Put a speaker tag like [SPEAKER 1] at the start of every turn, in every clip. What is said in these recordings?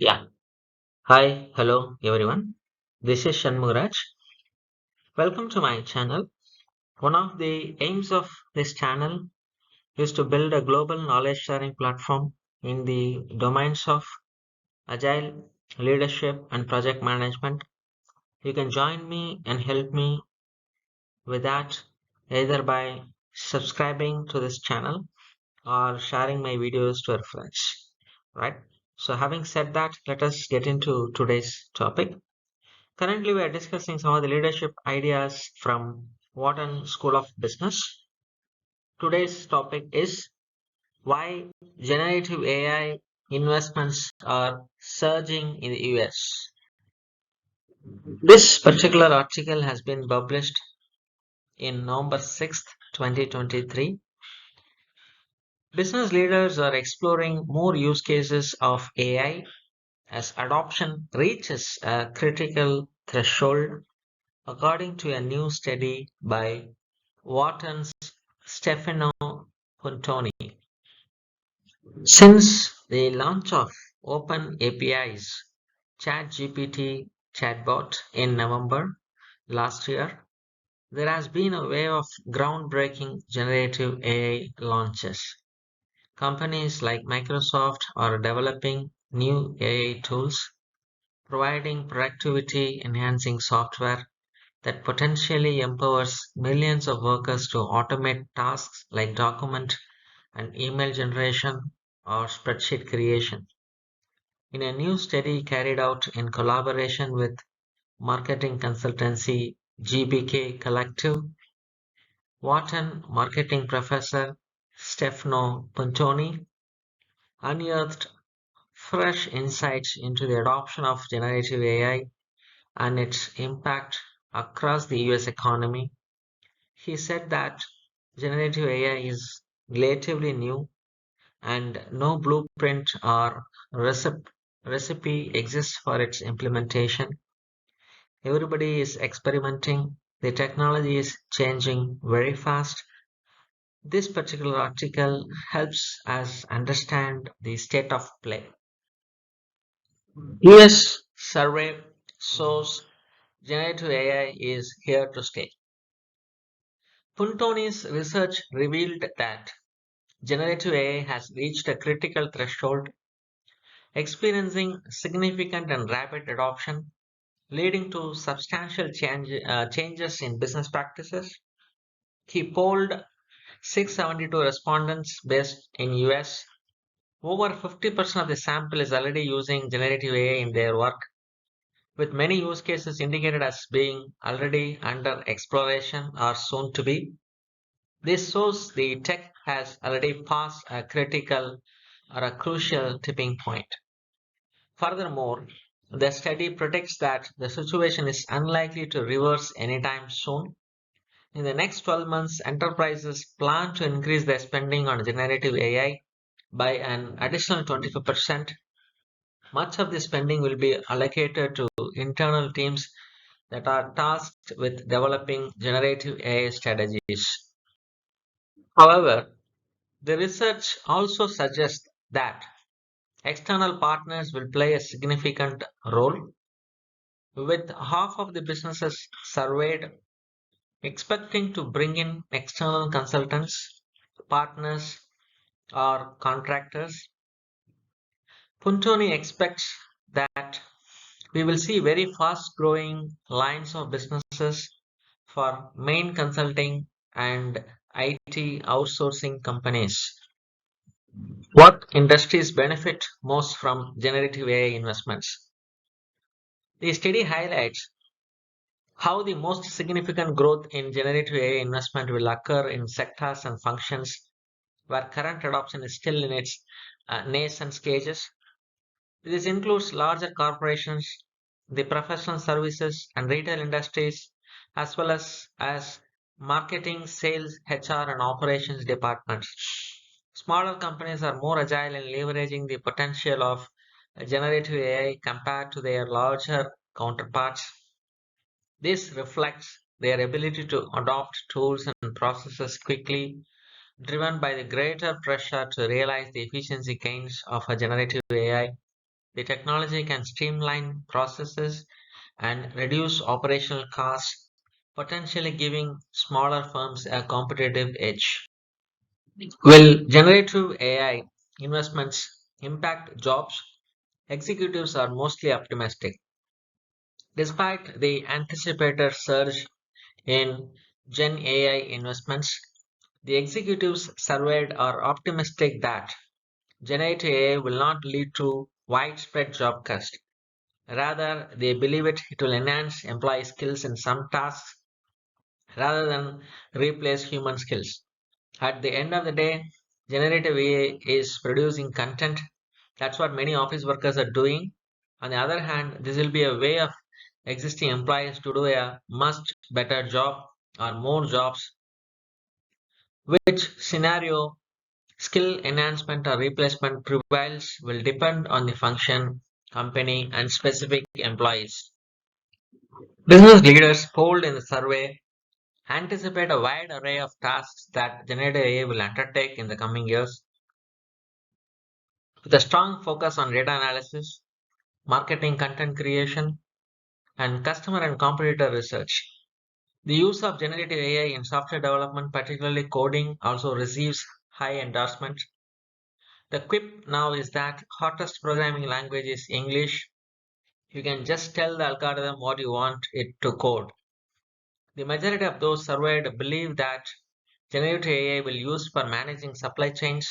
[SPEAKER 1] Yeah. Hi, hello everyone. This is Shanmugaraj. Welcome to my channel. One of the aims of this channel is to build a global knowledge sharing platform in the domains of agile, leadership, and project management. You can join me and help me with that either by subscribing to this channel or sharing my videos to your friends. Right? So, having said that, let us get into today's topic. Currently, we are discussing some of the leadership ideas from Wharton School of Business. Today's topic is why generative AI investments are surging in the US. This particular article has been published in November 6th, 2023. Business leaders are exploring more use cases of AI as adoption reaches a critical threshold, according to a new study by Wharton's Stefano Pontoni. Since the launch of OpenAPI's ChatGPT chatbot in November last year, there has been a wave of groundbreaking generative AI launches. Companies like Microsoft are developing new AI tools, providing productivity enhancing software that potentially empowers millions of workers to automate tasks like document and email generation or spreadsheet creation. In a new study carried out in collaboration with marketing consultancy GBK Collective, Wharton marketing professor Stefano Pontoni unearthed fresh insights into the adoption of generative AI and its impact across the US economy. He said that generative AI is relatively new and no blueprint or recipe exists for its implementation. Everybody is experimenting. The technology is changing very fast. This particular article helps us understand the state of play. US survey shows generative AI is here to stay. Puntoni's research revealed that generative AI has reached a critical threshold, experiencing significant and rapid adoption, leading to substantial changes in business practices. He polled 672 respondents based in US. Over 50% of the sample is already using generative AI in their work, with many use cases indicated as being already under exploration or soon to be. This shows the tech has already passed a critical or a crucial tipping point. Furthermore, the study predicts that the situation is unlikely to reverse anytime soon. In the next 12 months, enterprises plan to increase their spending on generative AI by an additional 25%. Much of the spending will be allocated to internal teams that are tasked with developing generative AI strategies. However, the research also suggests that external partners will play a significant role, with half of the businesses surveyed expecting to bring in external consultants, partners, or contractors. Puntoni expects that we will see very fast growing lines of businesses for main consulting and IT outsourcing companies. What industries benefit most from generative AI investments? The study highlights how the most significant growth in generative AI investment will occur in sectors and functions where current adoption is still in its nascent stages. This includes larger corporations, the professional services and retail industries, as well as marketing, sales, HR, and operations departments. Smaller companies are more agile in leveraging the potential of generative AI compared to their larger counterparts. This reflects their ability to adopt tools and processes quickly, driven by the greater pressure to realize the efficiency gains of a generative AI. The technology can streamline processes and reduce operational costs, potentially giving smaller firms a competitive edge. Will generative AI investments impact jobs? Executives are mostly optimistic. Despite the anticipated surge in Gen AI investments, the executives surveyed are optimistic that generative AI will not lead to widespread job cuts. Rather, they believe it will enhance employee skills in some tasks rather than replace human skills. At the end of the day, generative AI is producing content. That's what many office workers are doing. On the other hand, this will be a way of existing employees to do a much better job or more jobs. Which scenario, skill enhancement or replacement prevails will depend on the function, company, and specific employees. Business leaders polled in the survey anticipate a wide array of tasks that generative AI will undertake in the coming years, with a strong focus on data analysis, marketing, content creation, and customer and competitor research. The use of generative AI in software development, particularly coding, also receives high endorsement. The quip now is that hottest programming language is English. You can just tell the algorithm what you want it to code. The majority of those surveyed believe that generative AI will use for managing supply chains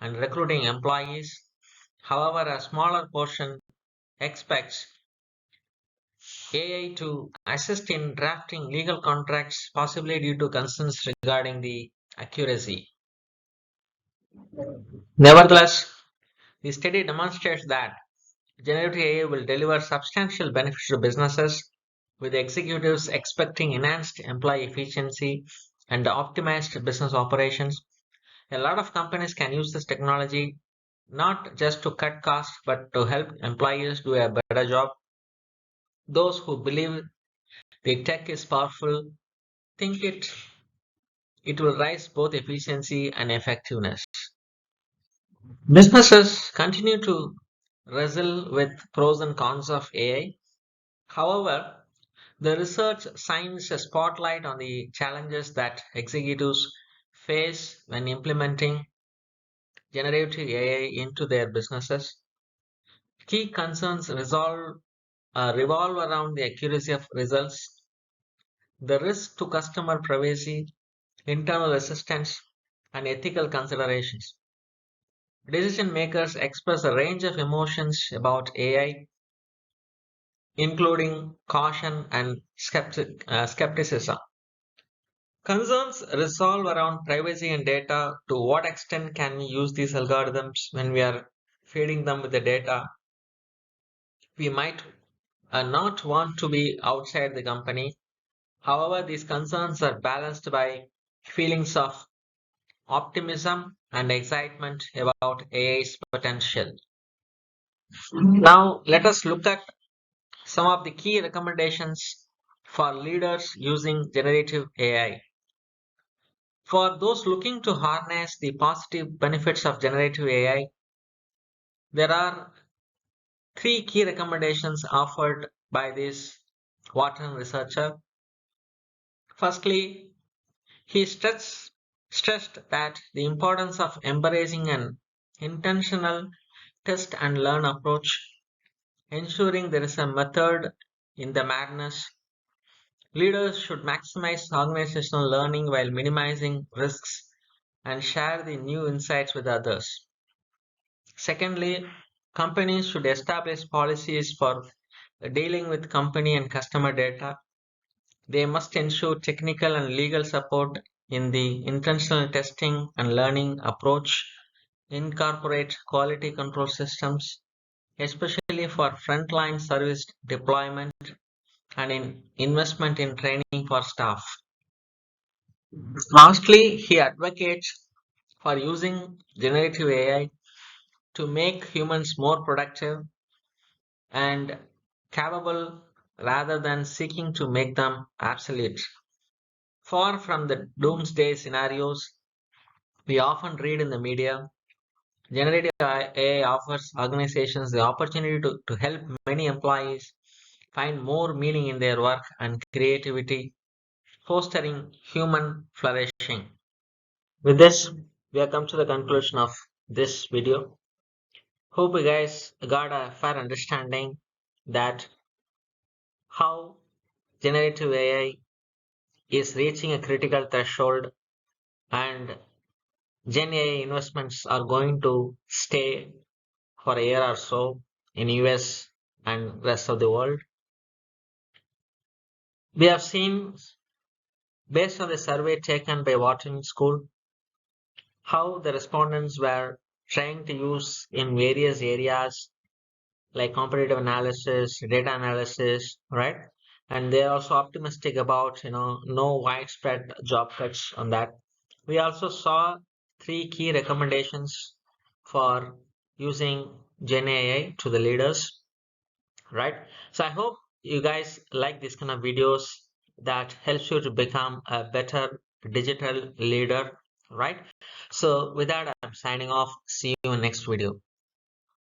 [SPEAKER 1] and recruiting employees. However, a smaller portion expects AI to assist in drafting legal contracts, possibly due to concerns regarding the accuracy. Nevertheless, the study demonstrates that generative AI will deliver substantial benefits to businesses, with executives expecting enhanced employee efficiency and optimized business operations. A lot of companies can use this technology not just to cut costs but to help employees do a better job. Those who believe the tech is powerful think it will raise both efficiency and effectiveness. Businesses continue to wrestle with pros and cons of AI. However, the research shines a spotlight on the challenges that executives face when implementing generative AI into their businesses. Key concerns revolve around the accuracy of results, the risk to customer privacy, internal assistance, and ethical considerations. Decision makers express a range of emotions about AI, including caution and skepticism. Concerns resolve around privacy and data. To what extent can we use these algorithms when we are feeding them with the data? We might not want to be outside the company. However, these concerns are balanced by feelings of optimism and excitement about AI's potential. Now, let us look at some of the key recommendations for leaders using generative AI. For those looking to harness the positive benefits of generative AI, there are three key recommendations offered by this Wharton researcher. Firstly, he stressed that the importance of embracing an intentional test and learn approach, ensuring there is a method in the madness. Leaders should maximize organizational learning while minimizing risks and share the new insights with others. Secondly, companies should establish policies for dealing with company and customer data. They must ensure technical and legal support in the intentional testing and learning approach, incorporate quality control systems, especially for frontline service deployment and in investment in training for staff. Lastly, he advocates for using generative AI to make humans more productive and capable rather than seeking to make them obsolete. Far from the doomsday scenarios we often read in the media, Generative AI offers organizations the opportunity to help many employees find more meaning in their work and creativity, fostering human flourishing. With this, we have come to the conclusion of this video. Hope you guys got a fair understanding that how generative AI is reaching a critical threshold and Gen AI investments are going to stay for a year or so in US and rest of the world. We have seen, based on the survey taken by Wharton School, how the respondents were trying to use in various areas like competitive analysis, data analysis, right? And they're also optimistic about, no widespread job cuts on that. We also saw three key recommendations for using Gen AI to the leaders, right? So I hope you guys like this kind of videos that helps you to become a better digital leader, right? So with that, I'm signing off. See you in next video.